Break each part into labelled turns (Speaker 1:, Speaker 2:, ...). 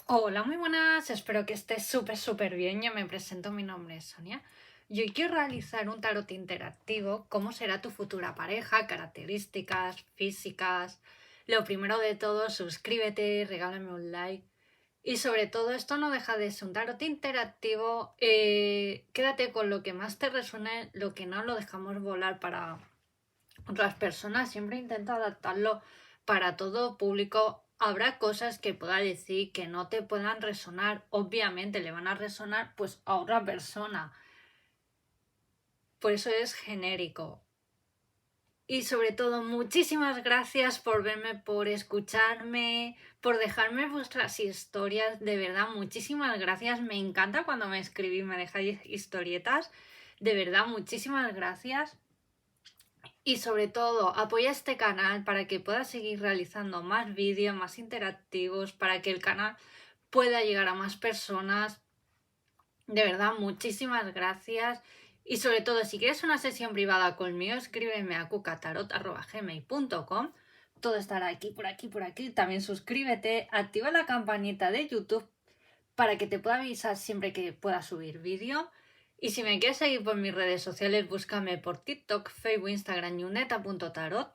Speaker 1: Hola, muy buenas, espero que estés súper bien. Yo me presento, mi nombre es Sonia. Yo quiero realizar un tarot interactivo, cómo será tu futura pareja, características físicas. Lo primero de todo, suscríbete, regálame un like. Y sobre todo, esto no deja de ser un tarot interactivo. Quédate con lo que más te resuene, lo que no lo dejamos volar para otras personas. Siempre intenta adaptarlo para todo público. Habrá cosas que pueda decir que no te puedan resonar. Obviamente le van a resonar pues a otra persona. Por eso es genérico. Y sobre todo, muchísimas gracias por verme, por escucharme, por dejarme vuestras historias. De verdad, muchísimas gracias. Me encanta cuando me escribís, me dejáis historietas. De verdad, muchísimas gracias. Y sobre todo, apoya este canal para que pueda seguir realizando más vídeos, más interactivos, para que el canal pueda llegar a más personas. De verdad, muchísimas gracias. Y sobre todo, si quieres una sesión privada conmigo, escríbeme a cucatarot@gmail.com. Todo estará aquí, por aquí, por aquí. También suscríbete, activa la campanita de YouTube para que te pueda avisar siempre que pueda subir vídeo. Y si me quieres seguir por mis redes sociales, búscame por TikTok, Facebook, Instagram, yuneta.tarot.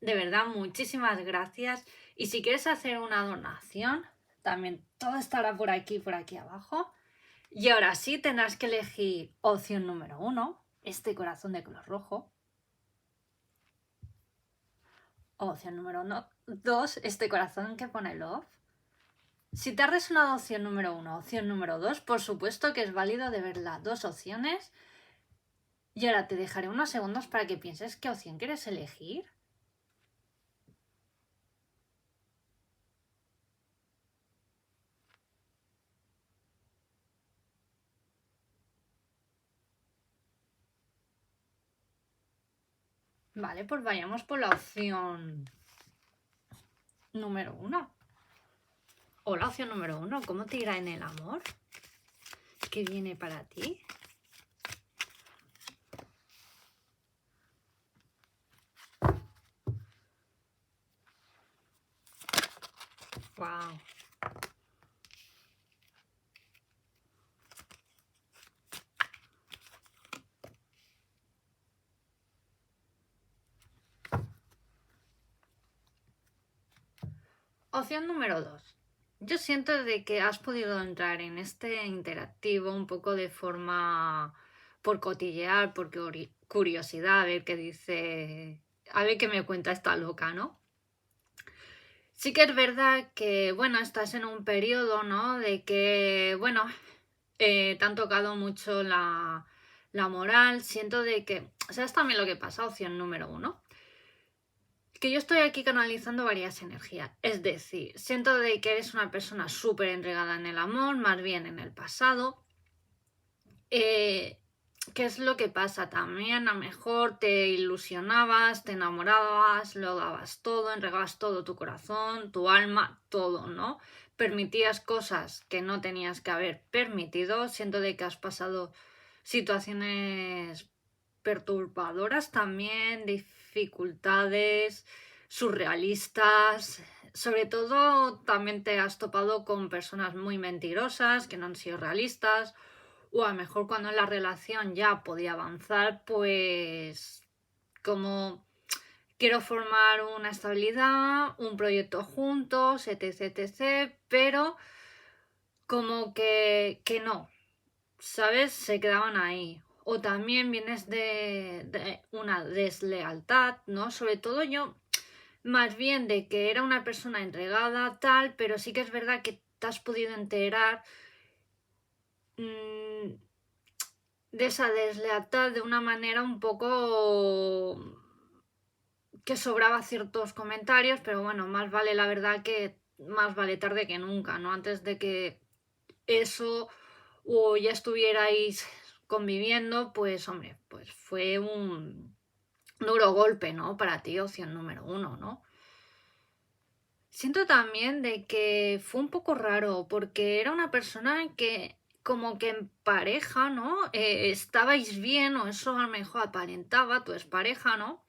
Speaker 1: De verdad, muchísimas gracias. Y si quieres hacer una donación, también todo estará por aquí abajo. Y ahora sí tendrás que elegir opción número 1, este corazón de color rojo. Opción número 2, este corazón que pone love. Si te ha resonado opción número 1, opción número 2, por supuesto que es válido de ver las dos opciones. Y ahora te dejaré unos segundos para que pienses qué opción quieres elegir. Vale, pues vayamos por la opción número 1. O la opción número 1, ¿cómo te irá en el amor? ¿Qué viene para ti? Wow. Opción número 2. Yo siento de que has podido entrar en este interactivo un poco de forma por cotillear, por curiosidad, a ver qué dice, a ver qué me cuenta esta loca, ¿no? Sí que es verdad que, bueno, estás en un periodo, ¿no? De que, bueno, te han tocado mucho la moral. Siento de que, ¿sabes también lo que pasa? Opción número 1. Que yo estoy aquí canalizando varias energías. Es decir, siento de que eres una persona súper entregada en el amor, más bien en el pasado. ¿Qué es lo que pasa? También a lo mejor te ilusionabas, te enamorabas, lo dabas todo, entregabas todo tu corazón, tu alma, todo, ¿no? Permitías cosas que no tenías que haber permitido. Siento de que has pasado situaciones perturbadoras también, dificultades surrealistas. Sobre todo también te has topado con personas muy mentirosas que no han sido realistas, o a lo mejor cuando en la relación ya podía avanzar, pues como quiero formar una estabilidad, un proyecto juntos, etc, etc, pero como que no, ¿sabes? Se quedaban ahí. O también vienes de una deslealtad, ¿no? Sobre todo yo, más bien de que era una persona entregada, tal, pero sí que es verdad que te has podido enterar de esa deslealtad de una manera un poco que sobraba ciertos comentarios, pero bueno, más vale la verdad que más vale tarde que nunca, ¿no? Antes de que eso o ya estuvierais conviviendo, pues hombre, pues fue un duro golpe, ¿no? Para ti, opción número 1, ¿no? Siento también de que fue un poco raro, porque era una persona que como que en pareja, ¿no? Estabais bien, o eso a lo mejor aparentaba, tu expareja, ¿no?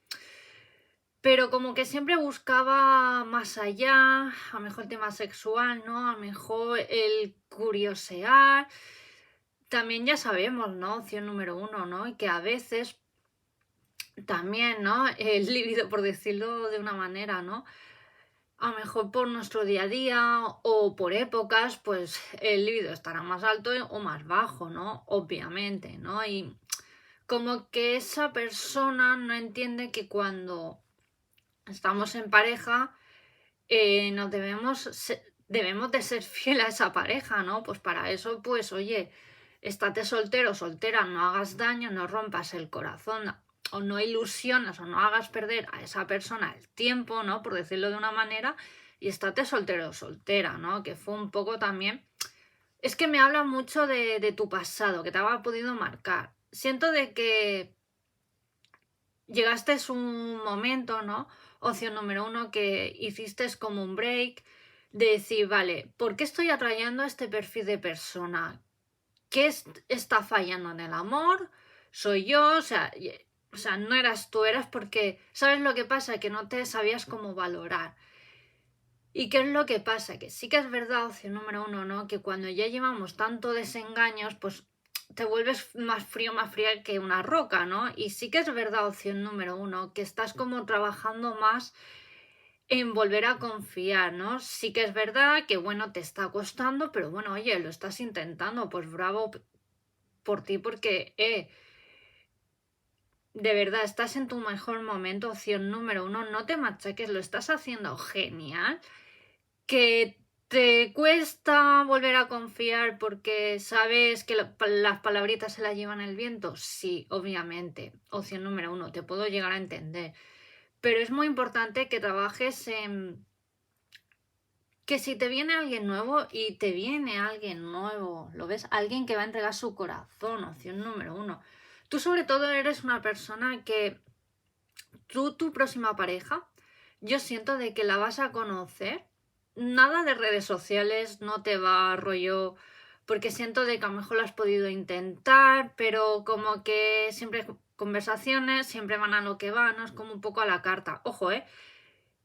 Speaker 1: pero como que siempre buscaba más allá, a lo mejor el tema sexual, ¿no? A lo mejor el curiosear. También ya sabemos, ¿no? Opción número uno, ¿no? Y que a veces también, ¿no? El líbido, por decirlo de una manera, ¿no? A lo mejor por nuestro día a día o por épocas, pues el líbido estará más alto o más bajo, ¿no? Obviamente, ¿no? Y como que esa persona no entiende que cuando estamos en pareja, nos debemos de ser fiel a esa pareja, ¿no? Pues para eso, pues oye, estate soltero, soltera, no hagas daño, no rompas el corazón o no ilusiones o no hagas perder a esa persona el tiempo, ¿no? Por decirlo de una manera, y estate soltero o soltera, ¿no? Que fue un poco también... Es que me habla mucho de tu pasado, que te ha podido marcar. Siento de que llegaste es un momento, ¿no? Opción número uno, que hiciste como un break, de decir, vale, ¿por qué estoy atrayendo a este perfil de persona? ¿Qué está fallando en el amor? ¿Soy yo? O sea, no eras tú, eras porque, ¿sabes lo que pasa? Que no te sabías cómo valorar. ¿Y qué es lo que pasa? Que sí que es verdad, opción número uno, ¿no? Que cuando ya llevamos tanto desengaños, pues te vuelves más frío, más fría que una roca, ¿no? Y sí que es verdad, opción número uno, que estás como trabajando más en volver a confiar, ¿no? Sí que es verdad que, bueno, te está costando, pero bueno, oye, lo estás intentando, pues bravo por ti, porque, de verdad, estás en tu mejor momento, opción número uno, no te machaques, lo estás haciendo genial. ¿Que te cuesta volver a confiar porque sabes que las palabritas se las llevan el viento? Sí, obviamente. Opción número uno, te puedo llegar a entender. Pero es muy importante que trabajes en... Que si te viene alguien nuevo y te viene alguien nuevo, ¿lo ves? Alguien que va a entregar su corazón, opción número uno. Tú sobre todo eres una persona que tu próxima pareja, yo siento de que la vas a conocer. Nada de redes sociales, no te va rollo, porque siento de que a lo mejor lo has podido intentar, pero como que siempre conversaciones, siempre van a lo que van, ¿no? Es como un poco a la carta. Ojo,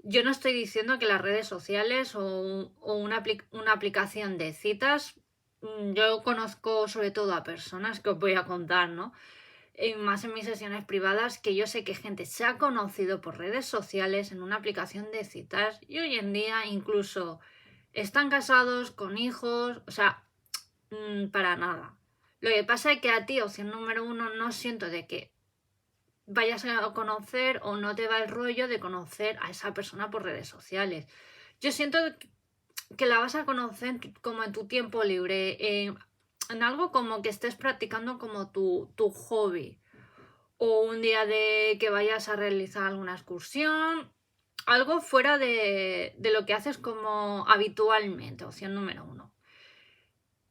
Speaker 1: yo no estoy diciendo que las redes sociales o una aplicación de citas, yo conozco sobre todo a personas que os voy a contar, ¿no? Más en mis sesiones privadas, que yo sé que gente se ha conocido por redes sociales en una aplicación de citas y hoy en día incluso están casados con hijos, o sea, para nada. Lo que pasa es que a ti, opción número uno, no siento de que vayas a conocer o no te va el rollo de conocer a esa persona por redes sociales. Yo siento que la vas a conocer como en tu tiempo libre, en algo como que estés practicando como tu hobby o un día de que vayas a realizar alguna excursión, algo fuera de lo que haces como habitualmente, opción número uno.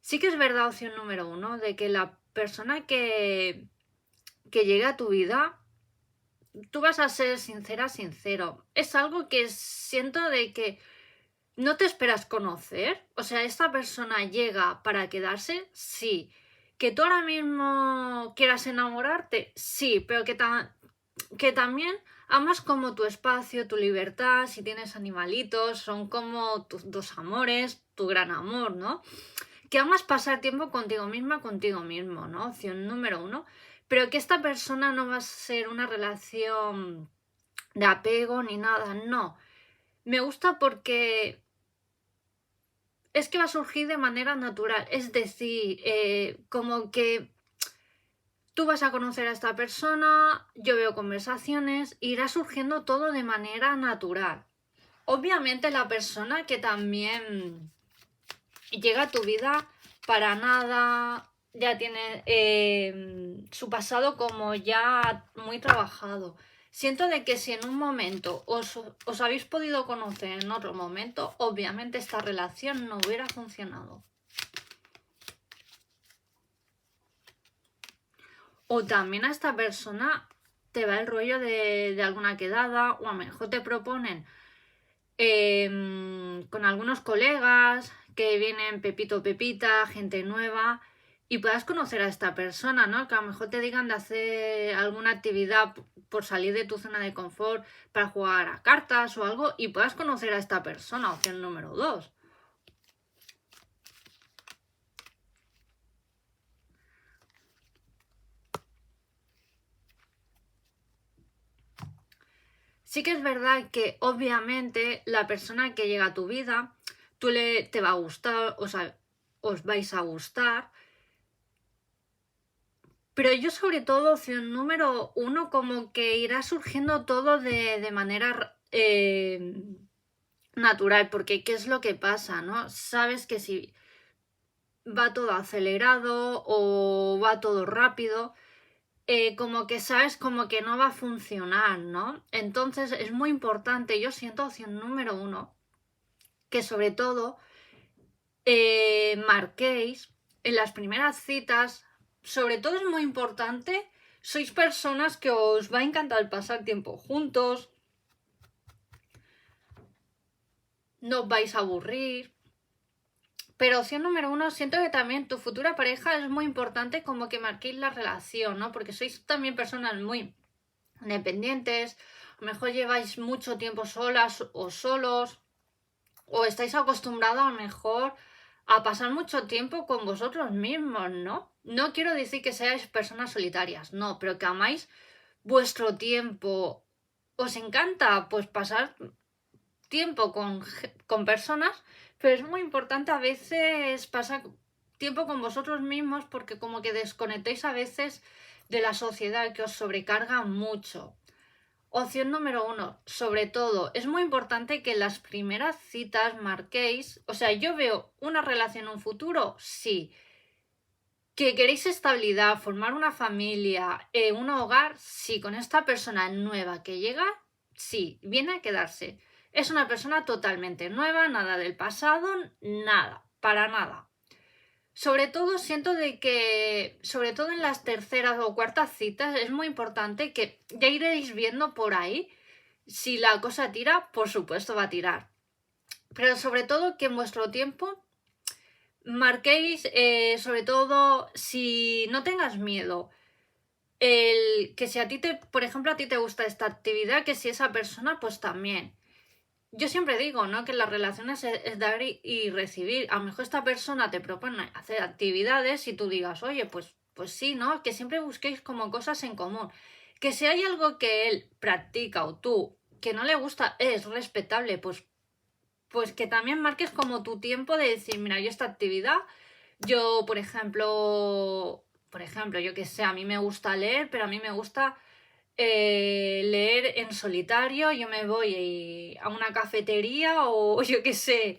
Speaker 1: Sí que es verdad, opción número uno, de que la persona que llega a tu vida, tú vas a ser sincera, sincero. Es algo que siento de que no te esperas conocer. O sea, ¿esta persona llega para quedarse? Sí. ¿Que tú ahora mismo quieras enamorarte? Sí, pero que también amas como tu espacio, tu libertad, si tienes animalitos, son como tus dos amores, tu gran amor, ¿no? Que amas pasar tiempo contigo misma, contigo mismo, ¿no? Opción número uno. Pero que esta persona no va a ser una relación de apego ni nada, no. Me gusta porque es que va a surgir de manera natural, es decir, como que tú vas a conocer a esta persona, yo veo conversaciones, irá surgiendo todo de manera natural. Obviamente la persona que también llega a tu vida para nada, ya tiene su pasado como ya muy trabajado. Siento de que si en un momento os habéis podido conocer en otro momento, obviamente esta relación no hubiera funcionado. O también a esta persona te va el rollo de alguna quedada, o a lo mejor te proponen con algunos colegas que vienen Pepito, Pepita, gente nueva, y puedas conocer a esta persona, ¿no? Que a lo mejor te digan de hacer alguna actividad por salir de tu zona de confort para jugar a cartas o algo y puedas conocer a esta persona, opción número 2. Sí que es verdad que obviamente la persona que llega a tu vida, te va a gustar, o sea, os vais a gustar. Pero yo sobre todo, opción número 1, como que irá surgiendo todo de manera natural, porque ¿qué es lo que pasa, no? Sabes que si va todo acelerado o va todo rápido, como que sabes como que no va a funcionar, ¿no? Entonces es muy importante, yo siento, opción número 1, que sobre todo marquéis en las primeras citas, sobre todo es muy importante, sois personas que os va a encantar pasar tiempo juntos, no os vais a aburrir. Pero opción número 1, siento que también tu futura pareja es muy importante como que marquéis la relación, ¿no? Porque sois también personas muy independientes, a lo mejor lleváis mucho tiempo solas o solos, o estáis acostumbrados a lo mejor a pasar mucho tiempo con vosotros mismos, ¿no? No quiero decir que seáis personas solitarias, no, pero que amáis vuestro tiempo. Os encanta pues pasar tiempo con personas, pero es muy importante a veces pasar tiempo con vosotros mismos porque como que desconectáis a veces de la sociedad que os sobrecarga mucho. Opción número 1, sobre todo, es muy importante que en las primeras citas marquéis, o sea, yo veo una relación en un futuro, sí. Que queréis estabilidad, formar una familia, un hogar, sí. Con esta persona nueva que llega, sí, viene a quedarse. Es una persona totalmente nueva, nada del pasado, nada, para nada. Sobre todo siento de que, sobre todo en las terceras o cuartas citas, es muy importante que ya iréis viendo por ahí si la cosa tira, por supuesto va a tirar. Pero sobre todo que en vuestro tiempo marquéis, sobre todo si no tengas miedo, que si a ti por ejemplo, a ti te gusta esta actividad, que si esa persona, pues también. Yo siempre digo, ¿no? Que las relaciones es dar y recibir. A lo mejor esta persona te propone hacer actividades y tú digas, oye, pues sí, ¿no? Que siempre busquéis como cosas en común. Que si hay algo que él practica o tú que no le gusta, es respetable, pues que también marques como tu tiempo de decir, mira, yo esta actividad, yo, por ejemplo, yo que sé, a mí me gusta leer, pero a mí me gusta leer en solitario, yo me voy a una cafetería o yo qué sé,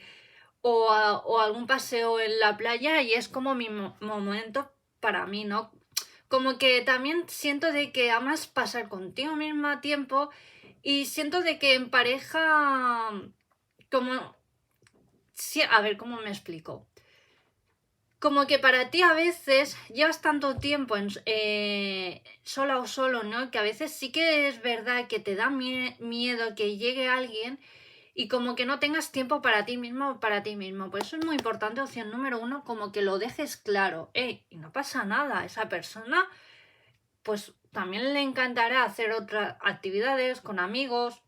Speaker 1: o algún paseo en la playa y es como mi momento para mí, ¿no? Como que también siento de que amas pasar contigo misma tiempo y siento de que en pareja, como, sí, a ver, ¿cómo me explico? Como que para ti a veces llevas tanto tiempo sola o solo, ¿no? Que a veces sí que es verdad que te da miedo que llegue alguien y como que no tengas tiempo para ti mismo o para ti mismo. Por eso es muy importante, opción número 1, como que lo dejes claro. Y no pasa nada, esa persona pues también le encantará hacer otras actividades con amigos,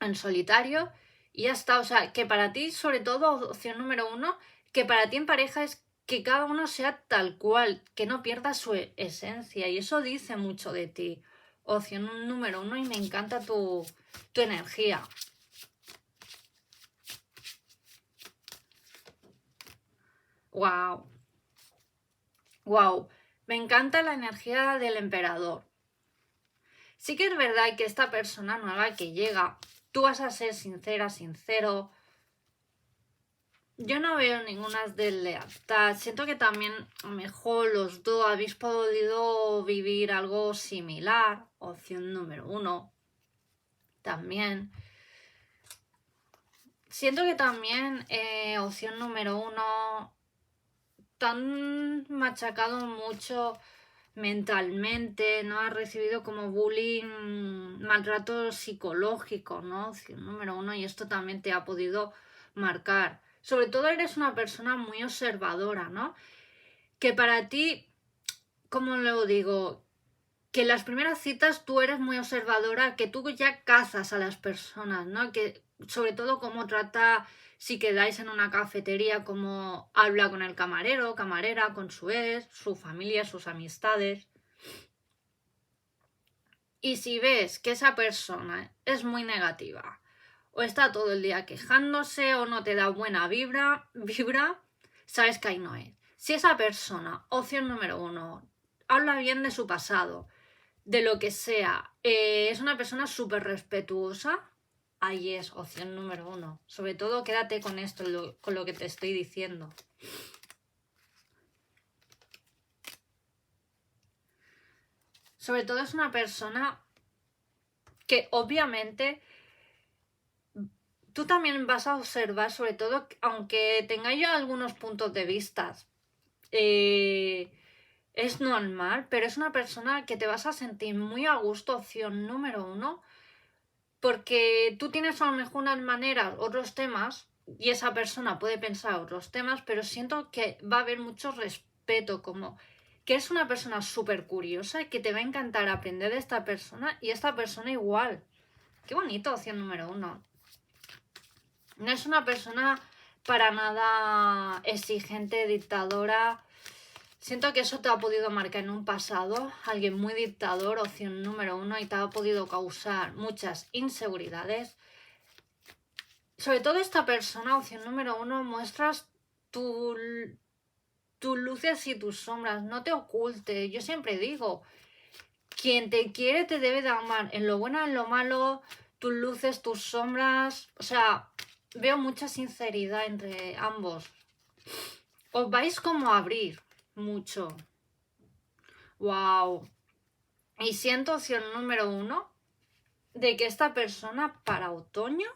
Speaker 1: en solitario y ya está. O sea, que para ti, sobre todo, opción número 1, que para ti en pareja es que cada uno sea tal cual, que no pierda su esencia y eso dice mucho de ti. Opción número 1 y me encanta tu energía. Wow. Wow. Me encanta la energía del emperador. Sí que es verdad que esta persona nueva que llega, tú vas a ser sincera, sincero. Yo no veo ninguna deslealtad. Siento que también a lo mejor los dos habéis podido vivir algo similar. Opción número 1. También. Siento que también, opción número 1, te han machacado mucho mentalmente, ¿no? Has recibido como bullying, maltrato psicológico, ¿no? Opción número 1, y esto también te ha podido marcar. Sobre todo eres una persona muy observadora, ¿no? Que para ti, ¿cómo lo digo? que en las primeras citas tú eres muy observadora, que tú ya cazas a las personas, ¿no? Que sobre todo cómo trata, si quedáis en una cafetería, cómo habla con el camarero, camarera, con su ex, su familia, sus amistades. Y si ves que esa persona es muy negativa, o está todo el día quejándose, o no te da buena vibra, sabes que ahí no es. Si esa persona, opción número 1, habla bien de su pasado, de lo que sea, es una persona súper respetuosa, ahí es opción número 1. Sobre todo quédate con esto, con lo que te estoy diciendo. Sobre todo es una persona que obviamente tú también vas a observar, sobre todo, aunque tengáis algunos puntos de vista, es normal, pero es una persona que te vas a sentir muy a gusto, opción número 1, porque tú tienes a lo mejor unas maneras, otros temas, y esa persona puede pensar otros temas, pero siento que va a haber mucho respeto, como que es una persona súper curiosa y que te va a encantar aprender de esta persona y esta persona igual. Qué bonito, opción número 1. No es una persona para nada exigente, dictadora. Siento que eso te ha podido marcar en un pasado, alguien muy dictador, opción número 1, y te ha podido causar muchas inseguridades. Sobre todo esta persona, opción número 1, muestras tus luces y tus sombras, no te ocultes. Yo siempre digo, quien te quiere te debe de amar, en lo bueno, en lo malo, tus luces, tus sombras, o sea, veo mucha sinceridad entre ambos. Os vais como a abrir mucho. Wow. Y siento, opción número 1, de que esta persona para otoño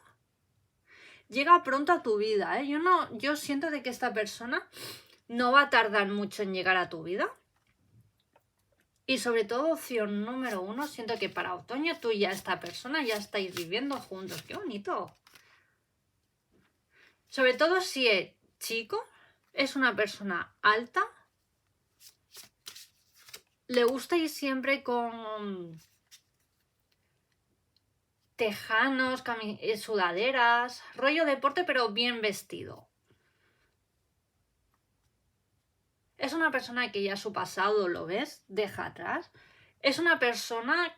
Speaker 1: llega pronto a tu vida, ¿eh? Yo siento de que esta persona no va a tardar mucho en llegar a tu vida. Y sobre todo, opción número 1, siento que para otoño tú y esta persona ya estáis viviendo juntos. ¡Qué bonito! Sobre todo si es chico, es una persona alta, le gusta ir siempre con tejanos, sudaderas, rollo deporte, pero bien vestido. Es una persona que ya su pasado lo ves, deja atrás. Es una persona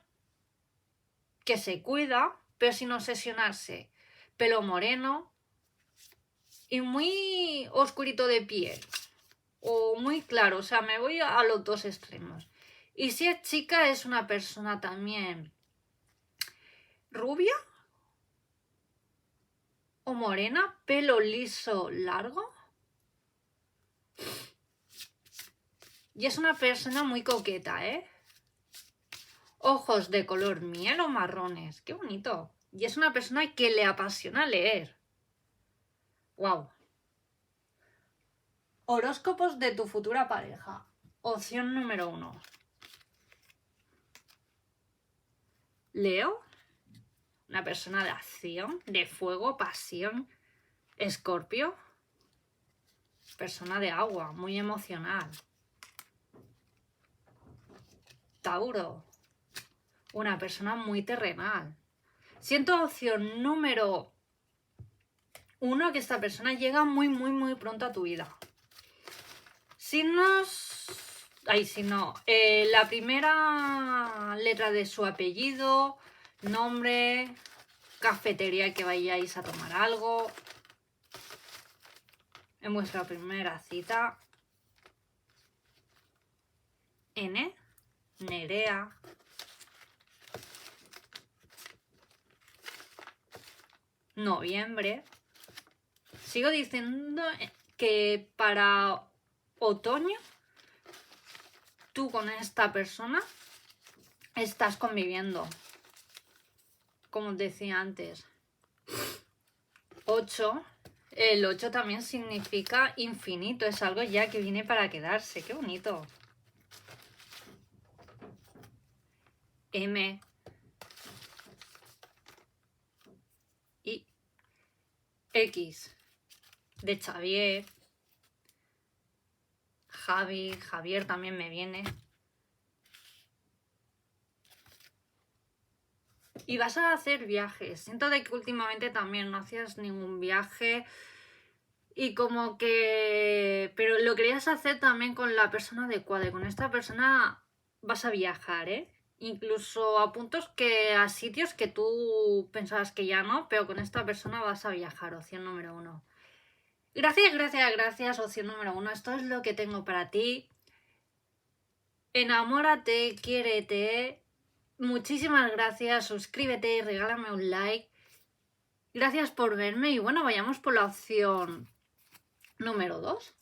Speaker 1: que se cuida, pero sin obsesionarse. Pelo moreno y muy oscurito de piel. O muy claro, o sea, me voy a los dos extremos. Y si es chica, es una persona también rubia o morena, pelo liso largo. Y es una persona muy coqueta, ¿eh? Ojos de color miel o marrones. ¡Qué bonito! Y es una persona que le apasiona leer. ¡Wow! Horóscopos de tu futura pareja. Opción número 1. Leo, una persona de acción, de fuego, pasión. Escorpio, persona de agua, muy emocional. Tauro, una persona muy terrenal. Siento opción número 1, que esta persona llega muy, muy, muy pronto a tu vida. Signos... si no. La primera letra de su apellido, nombre, cafetería que vayáis a tomar algo. En vuestra primera cita. N, Nerea. Noviembre. Sigo diciendo que para otoño tú con esta persona estás conviviendo, como os decía antes. 8. El 8 también significa infinito, es algo ya que viene para quedarse. ¡Qué bonito! M y X de Xavier. Javier también me viene. Y vas a hacer viajes. Siento de que últimamente también no hacías ningún viaje. Y como que... Pero lo querías hacer también con la persona adecuada. Y con esta persona vas a viajar, ¿eh? Incluso a puntos que... a sitios que tú pensabas que ya no, pero con esta persona vas a viajar, opción número 1. Gracias, gracias, gracias, opción número 1. Esto es lo que tengo para ti. Enamórate, quiérete. Muchísimas gracias, suscríbete, regálame un like. Gracias por verme y bueno, vayamos por la opción número 2.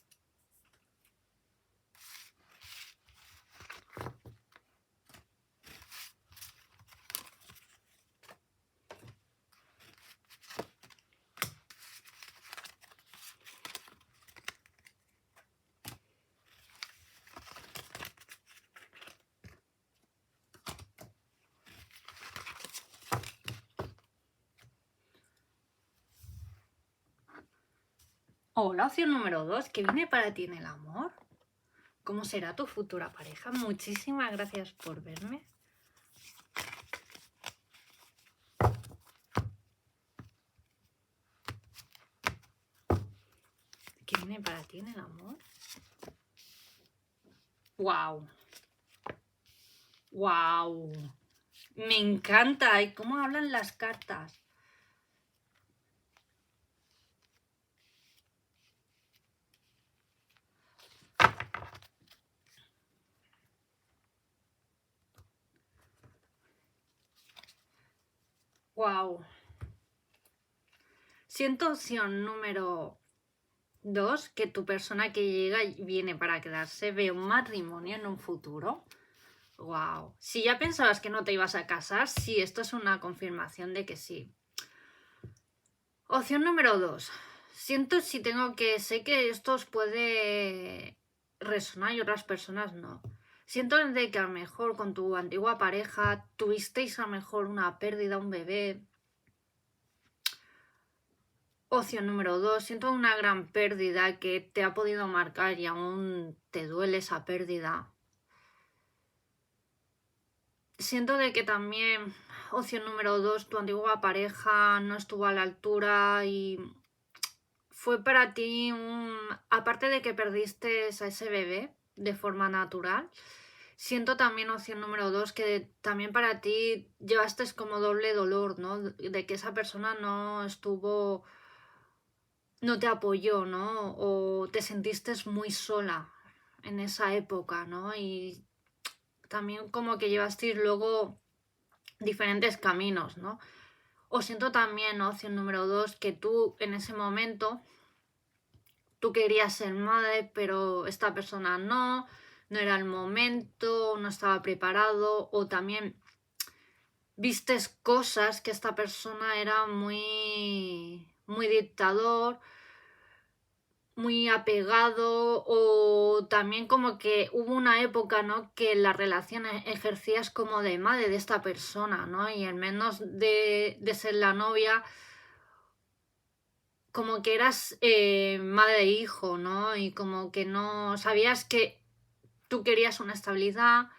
Speaker 1: Hola, opción número 2, ¿qué viene para ti en el amor? ¿Cómo será tu futura pareja? Muchísimas gracias por verme. ¿Qué viene para ti en el amor? ¡Wow! ¡Wow! Me encanta. ¿Y cómo hablan las cartas? ¡Wow! Siento opción número 2, que tu persona que llega viene para quedarse. Veo un matrimonio en un futuro. ¡Wow! Si ya pensabas que no te ibas a casar, sí, esto es una confirmación de que sí. Opción número 2. Siento si tengo que... Sé que esto os puede resonar y otras personas no. Siento de que a lo mejor con tu antigua pareja tuvisteis a lo mejor una pérdida, un bebé. Opción número 2. Siento una gran pérdida que te ha podido marcar y aún te duele esa pérdida. Siento de que también, opción número 2, tu antigua pareja no estuvo a la altura y fue para ti aparte de que perdiste a ese bebé de forma natural, siento también opción número 2 que también para ti llevaste como doble dolor, ¿no? De que esa persona no estuvo, no te apoyó, ¿no? O te sentiste muy sola en esa época, ¿no? Y también como que llevasteis luego diferentes caminos, ¿no? O siento también, ¿no? Opción número 2, que tú en ese momento tú querías ser madre, pero esta persona no era el momento, no estaba preparado, o también vistes cosas que esta persona era muy dictador, muy apegado, o también como que hubo una época, ¿no? Que la relación ejercías como de madre de esta persona, ¿no? Y en menos de ser la novia, como que eras madre e hijo, ¿no? Y como que no sabías que tú querías una estabilidad,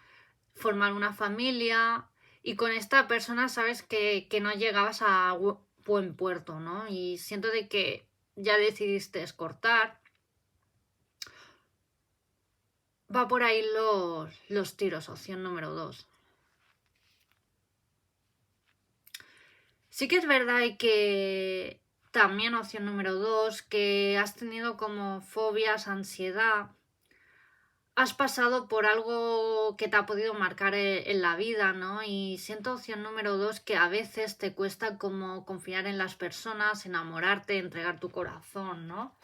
Speaker 1: formar una familia, y con esta persona sabes que no llegabas a buen puerto, ¿no? Y siento de que ya decidiste cortar. Va por ahí los tiros, opción número 2. Sí que es verdad que también opción número 2, que has tenido como fobias, ansiedad. Has pasado por algo que te ha podido marcar en la vida, ¿no? Y siento opción número 2 que a veces te cuesta como confiar en las personas, enamorarte, entregar tu corazón, ¿no?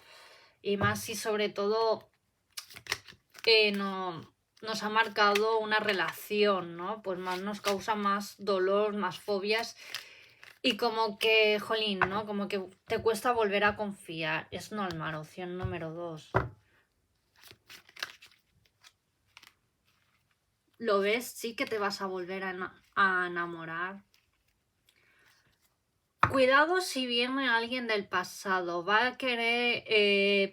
Speaker 1: Y más si sobre todo nos ha marcado una relación, ¿no? Pues más nos causa más dolor, más fobias y como que, jolín, ¿no? Como que te cuesta volver a confiar. Es normal, opción número 2. ¿Lo ves? Sí que te vas a volver a enamorar. Cuidado si viene alguien del pasado. ¿Va a querer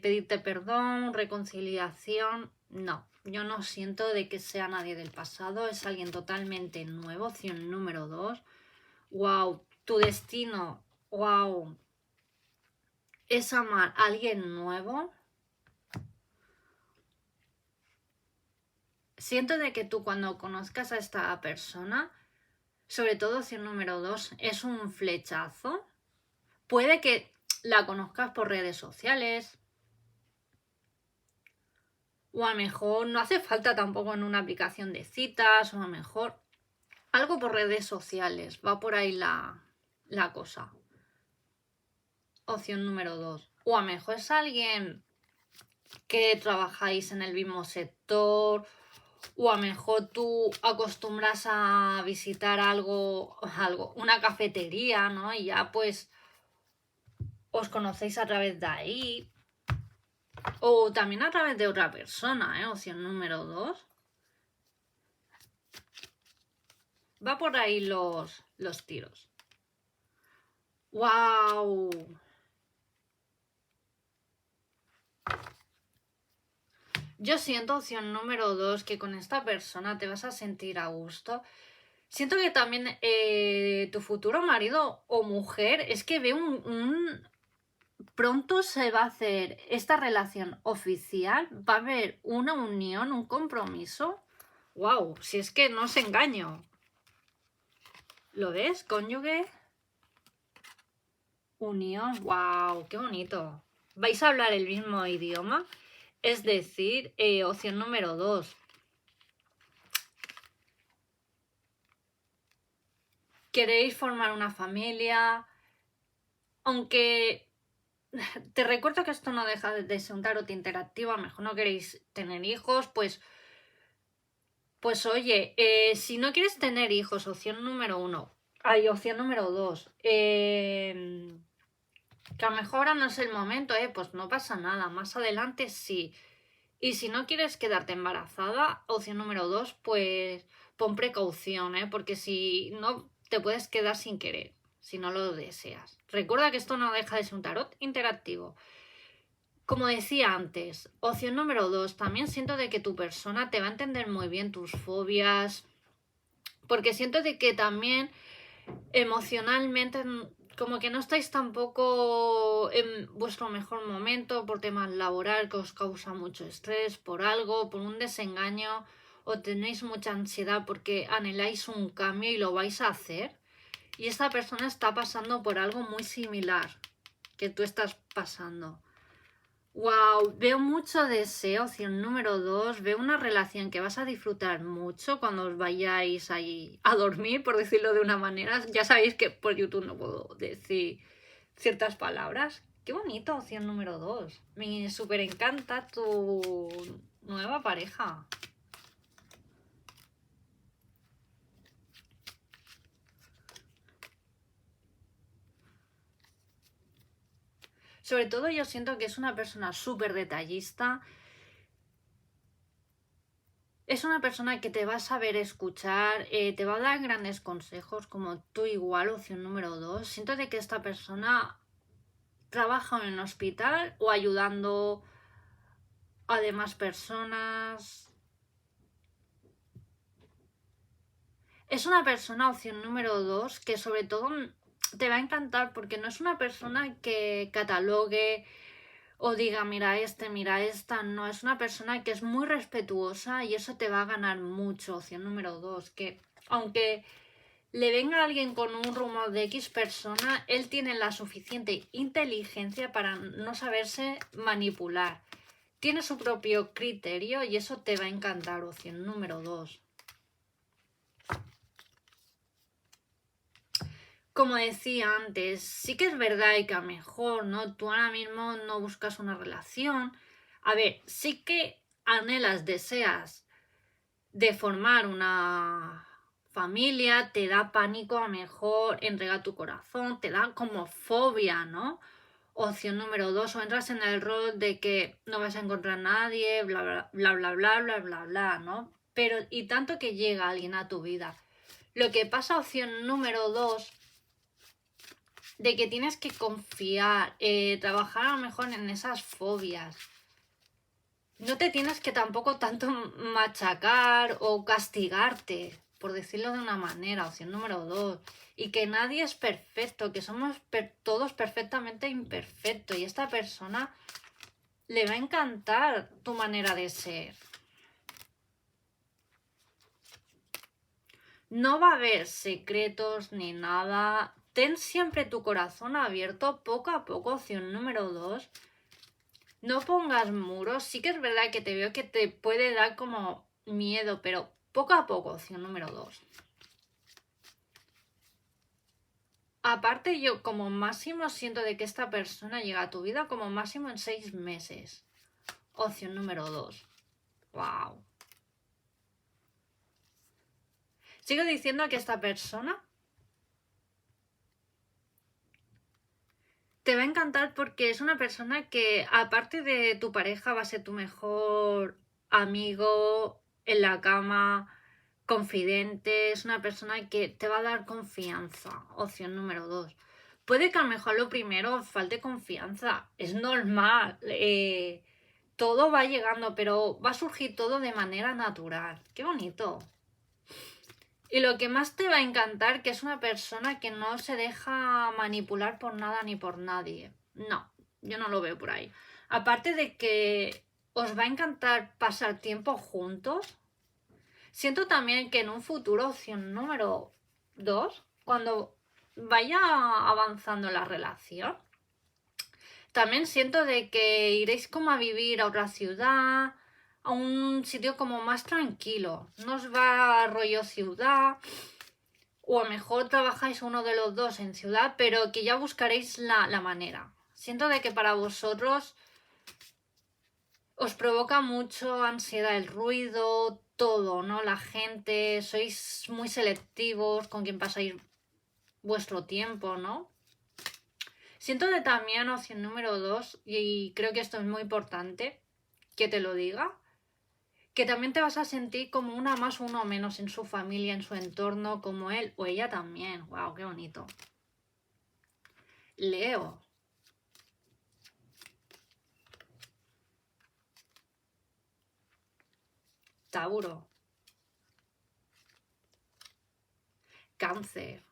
Speaker 1: pedirte perdón, reconciliación? No, yo no siento de que sea nadie del pasado. Es alguien totalmente nuevo, opción número 2. wow, tu destino, wow, es amar a alguien nuevo. Siento de que tú cuando conozcas a esta persona, sobre todo opción número 2, es un flechazo. Puede que la conozcas por redes sociales, o a lo mejor no hace falta tampoco en una aplicación de citas, o a lo mejor algo por redes sociales. Va por ahí la cosa. Opción número 2. O a lo mejor es alguien que trabajáis en el mismo sector, o a lo mejor tú acostumbras a visitar una cafetería, ¿no? Y ya pues os conocéis a través de ahí. O también a través de otra persona, ¿eh? Opción número 2. Va por ahí los tiros. ¡Wow! Yo siento, opción número 2, que con esta persona te vas a sentir a gusto. Siento que también tu futuro marido o mujer, es que ve pronto se va a hacer esta relación oficial, va a haber una unión, un compromiso. ¡Wow! Si es que no os engaño. ¿Lo ves? Cónyuge. Unión. ¡Wow! ¡Qué bonito! ¿Vais a hablar el mismo idioma? Es decir, opción número 2. Queréis formar una familia. Aunque te recuerdo que esto no deja de ser un tarot interactivo. A lo mejor no queréis tener hijos, pues oye, si no quieres tener hijos, opción número 1. Hay opción número 2. Que a lo mejor ahora no es el momento, pues no pasa nada. Más adelante sí. Y si no quieres quedarte embarazada, opción número 2, pues pon precaución, porque si no te puedes quedar sin querer, si no lo deseas. Recuerda que esto no deja de ser un tarot interactivo. Como decía antes, opción número 2, también siento de que tu persona te va a entender muy bien tus fobias, porque siento de que también emocionalmente como que no estáis tampoco en vuestro mejor momento por temas laboral que os causa mucho estrés, por algo, por un desengaño, o tenéis mucha ansiedad porque anheláis un cambio y lo vais a hacer. Y esta persona está pasando por algo muy similar que tú estás pasando. Wow, veo mucho deseo, opción número 2. Veo una relación que vas a disfrutar mucho cuando os vayáis ahí a dormir, por decirlo de una manera. Ya sabéis que por YouTube no puedo decir ciertas palabras. Qué bonito, opción número 2. Me súper encanta tu nueva pareja. Sobre todo yo siento que es una persona súper detallista. Es una persona que te va a saber escuchar, te va a dar grandes consejos, como tú igual, opción número 2. Siento de que esta persona trabaja en un hospital o ayudando a demás personas. Es una persona, opción número 2, que sobre todo te va a encantar porque no es una persona que catalogue o diga mira mira esta, no, es una persona que es muy respetuosa y eso te va a ganar mucho, opción número 2, que aunque le venga alguien con un rumor de X persona, él tiene la suficiente inteligencia para no saberse manipular. Tiene su propio criterio y eso te va a encantar, opción número 2. Como decía antes, sí que es verdad y que a lo mejor, ¿no? Tú ahora mismo no buscas una relación. A ver, sí que anhelas, deseas de formar una familia, te da pánico a lo mejor entregar tu corazón, te da como fobia, ¿no? Opción número 2, o entras en el rol de que no vas a encontrar a nadie, bla, bla, bla, bla, bla, bla, bla, bla, ¿no? Pero, y tanto que llega alguien a tu vida. Lo que pasa, opción número 2, de que tienes que confiar, trabajar a lo mejor en esas fobias. No te tienes que tampoco tanto machacar o castigarte. por decirlo de una manera, opción número 2. Y que nadie es perfecto, que somos todos perfectamente imperfectos. Y a esta persona le va a encantar tu manera de ser. No va a haber secretos ni nada. Ten siempre tu corazón abierto poco a poco, opción número 2. No pongas muros. Sí que es verdad que te veo que te puede dar como miedo, pero poco a poco, opción número 2. Aparte, yo como máximo siento de que esta persona llega a tu vida como máximo en 6 meses. Opción número 2. Wow. Sigo diciendo que esta persona te va a encantar porque es una persona que, aparte de tu pareja, va a ser tu mejor amigo en la cama, confidente. Es una persona que te va a dar confianza. Opción número 2. Puede que a lo mejor lo primero falte confianza. Es normal. Todo va llegando, pero va a surgir todo de manera natural. ¡Qué bonito! Y lo que más te va a encantar, que es una persona que no se deja manipular por nada ni por nadie. No, yo no lo veo por ahí. Aparte de que os va a encantar pasar tiempo juntos, siento también que en un futuro, opción número 2, cuando vaya avanzando la relación, también siento de que iréis como a vivir a otra ciudad, a un sitio como más tranquilo. No os va a rollo ciudad, o a lo mejor trabajáis uno de los dos en ciudad, pero que ya buscaréis la manera. Siento de que para vosotros os provoca mucho ansiedad el ruido, todo, ¿no? La gente, sois muy selectivos con quien pasáis vuestro tiempo, ¿no? Siento de también, opción número 2, y creo que esto es muy importante que te lo diga, que también te vas a sentir como una más o uno menos en su familia, en su entorno, como él o ella también. ¡Wow! ¡Qué bonito! Leo. Tauro. Cáncer.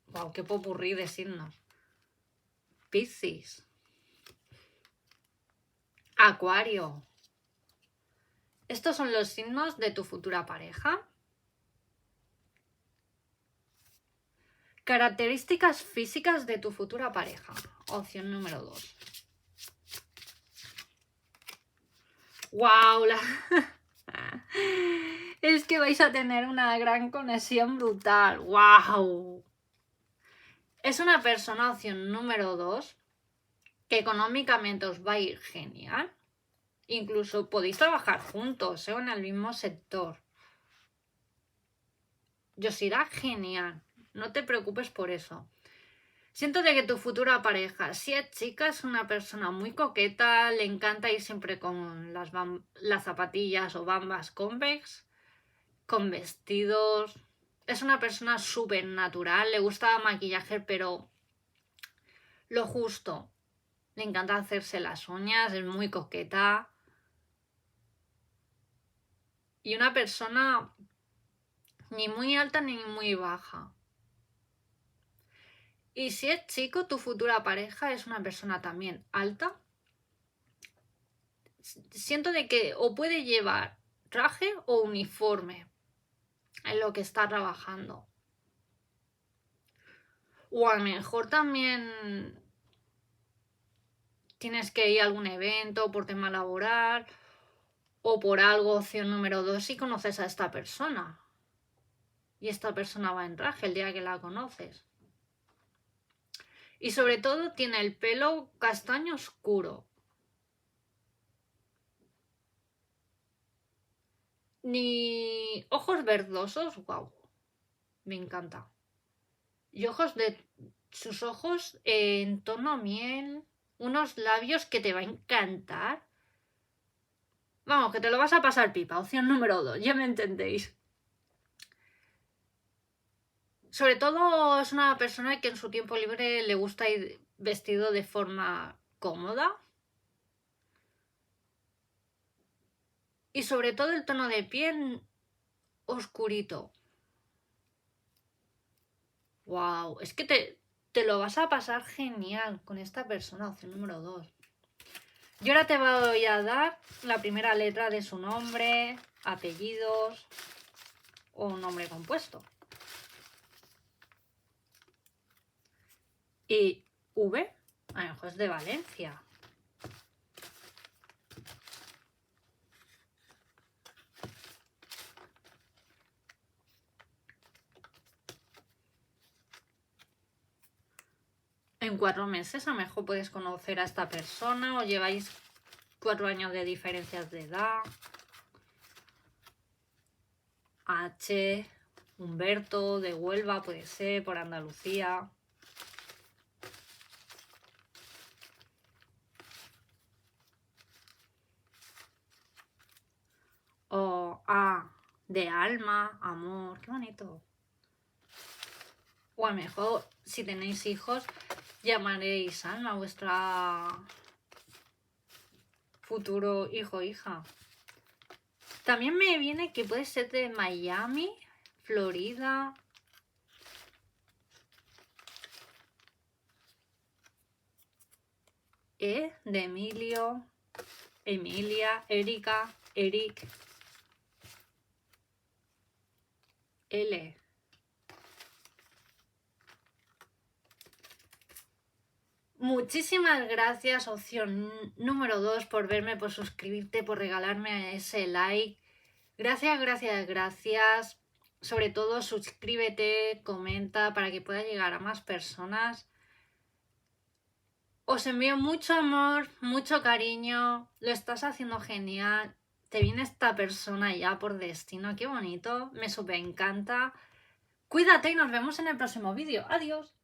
Speaker 1: ¡Wow! ¡Qué popurrí de signos! Piscis. Acuario. Estos son los signos de tu futura pareja. Características físicas de tu futura pareja. Opción número 2. ¡Wow! Es que vais a tener una gran conexión brutal. ¡Wow! Es una persona, opción número 2, que económicamente os va a ir genial. Incluso podéis trabajar juntos, en el mismo sector. Y os irá genial. No te preocupes por eso. Siento de que tu futura pareja, si es chica, es una persona muy coqueta, le encanta ir siempre con las zapatillas o bambas Converse, con vestidos. Es una persona súper natural, le gusta maquillaje, pero lo justo. Le encanta hacerse las uñas, es muy coqueta. Y una persona ni muy alta ni muy baja. Y si es chico, tu futura pareja es una persona también alta. Siento de que o puede llevar traje o uniforme en lo que está trabajando. O a lo mejor también tienes que ir a algún evento por tema laboral o por algo, opción número 2, si conoces a esta persona. Y esta persona va en traje el día que la conoces. Y sobre todo tiene el pelo castaño oscuro. Ni ojos verdosos, wow, me encanta. Y sus ojos en tono miel, unos labios que te va a encantar. Vamos, que te lo vas a pasar pipa, opción número 2, ya me entendéis. Sobre todo es una persona que en su tiempo libre le gusta ir vestido de forma cómoda. Y sobre todo el tono de piel oscurito. Wow, es que te lo vas a pasar genial con esta persona, opción número 2. Yo ahora te voy a dar la primera letra de su nombre, apellidos o un nombre compuesto. Y V, a lo mejor es de Valencia. En 4 meses a lo mejor puedes conocer a esta persona o lleváis 4 años de diferencias de edad. H, Humberto, de Huelva puede ser, por Andalucía. O A, de alma, amor, qué bonito. O a lo mejor, si tenéis hijos, llamaréis Alma a vuestra futuro hijo o hija. También me viene que puede ser de Miami, Florida. E, de Emilio, Emilia, Erika, Eric. L. Muchísimas gracias, opción número 2, por verme, por suscribirte, por regalarme ese like. Gracias, gracias, gracias. Sobre todo, suscríbete, comenta para que pueda llegar a más personas. Os envío mucho amor, mucho cariño. Lo estás haciendo genial. Te viene esta persona ya por destino. Qué bonito. Me súper encanta. Cuídate y nos vemos en el próximo vídeo. Adiós.